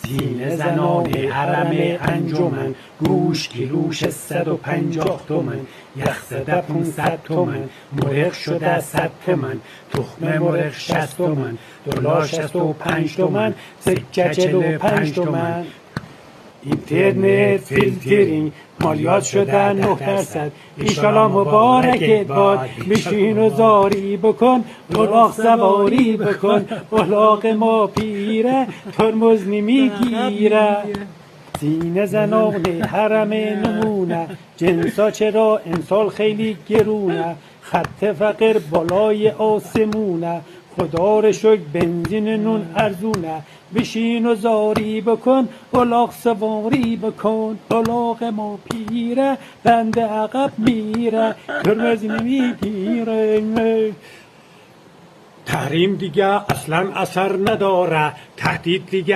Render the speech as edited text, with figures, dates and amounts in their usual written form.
سینه زنان حرم انجمن، گوش گلوش 150 تومن، یخ زده 500 تومن، مرغ شده 100 تومن، تخم مرغ 60 تومن، دلار 65 تومن، سکه 45 تومن. اینترنت فیلترینگ مالیات شده 9%. ایشالا مبارکت باد، بشین و زاری بکن، الاغ سواری بکن. الاغ ما پیره ترمز نمیگیره. سینه زنان حرم نمونه، جنسا چرا امسال خیلی گرونه. خط فقر بالای آسمونه، خدا رو شکر بنزین نون ارزونه. بشین و زاری بکن، الاغ سواری بکن. الاغ ما پیره بنده عقب میره، ترمز نمیگیره. تحریم دیگه اصلا اثر نداره، تهدید دیگه